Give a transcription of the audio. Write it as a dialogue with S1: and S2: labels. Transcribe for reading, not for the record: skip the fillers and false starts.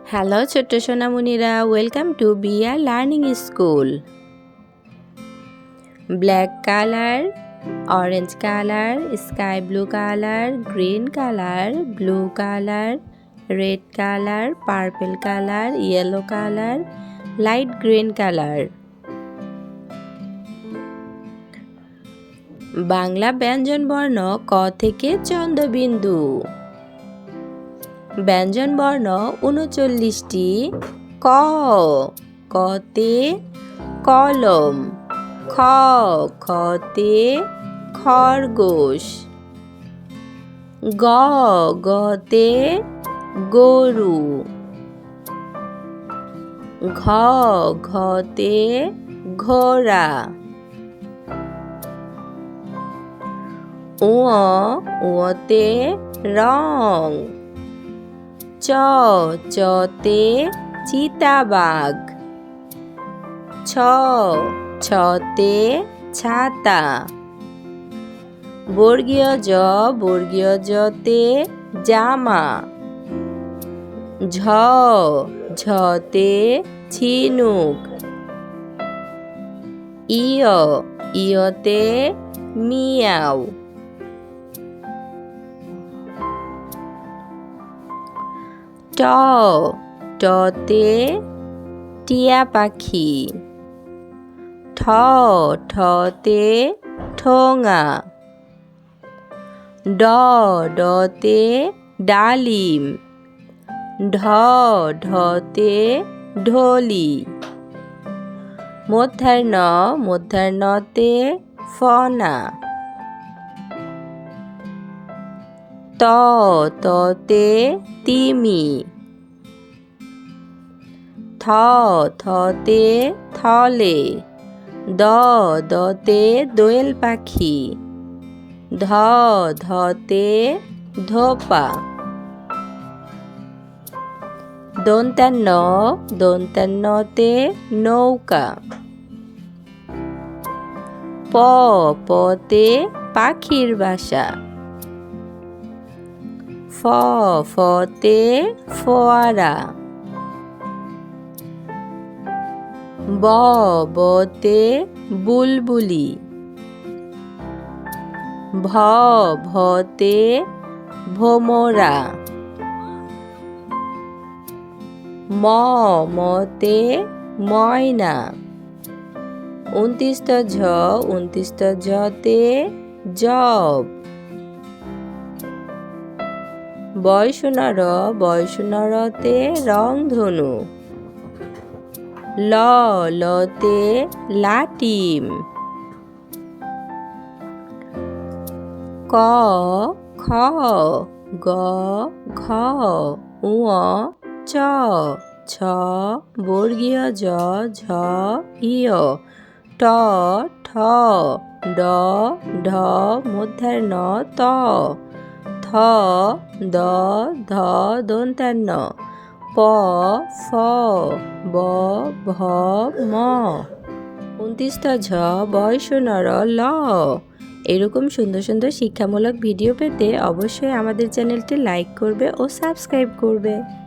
S1: Hello ছোট্ট সোনামণিরা, welcome to BR learning school. Black colour, orange colour, sky blue colour, green colour, blue colour, red colour, purple colour, yellow colour, light green colour. Bangla ব্যঞ্জন বর্ণ ক থেকে চন্দ্রবিন্দু। ব্যঞ্জন বর্ণ ৩৯টি। ক, কতে কলম। খ, খতে খরগোশ। গ, গতে গরু। ঘ, ঘতে ঘোড়া। উ, উতে রং। চ, চতে চিতাবাঘ। ছ, ছতে ছাতা। বর্গীয় জ, বর্গীয় জতে জামা। ঝ, ঝতে ঝিনুক। ইয়, ইয়তে মিয়াও। ট, টতে টিয়া পাখি। ঠ, ঠতে ঠোঙা। ড, ডতে ডালিম। ঢ, ঢতে ঢোলি। মূর্ধন্য, মূর্ধন্যতে ফনা। ত, ততে তিমি। থ, থতে থলে। দ, দতে দোয়েল পাখি। ধ, ধতে ধোপা। দন্ত্যান্ন, দন্ত্যান্নতে নৌকা। প, পতে পাখির বাসা। ফ, ফতে ফোয়ারা। ব, বতে বুলবুলি। ভ, ভতে ভোমরা। ম, মতে ময়না। ২৯টা ঝ, ২৯টা ঝতে জব। বয়সুনর, বয়সুনরতে রংধনু। ল, লতে লাটিম। ক, খ, গ, ঘ, ঙ, চ, ছ, বর্গীয় জ, ঝ, ইয়, ট, ঠ, ড, ঢ, মূর্ধন্য ত, থ, দ, ধ, দন্ত্যান্ন, প, ফ, ব, ভ, ম। ২৯টা ঝ, বয়সুনর ল। এরকম সুন্দর সুন্দর শিক্ষামূলক ভিডিও পেতে অবশ্যই আমাদের চ্যানেলটি লাইক করবে ও সাবস্ক্রাইব করবে।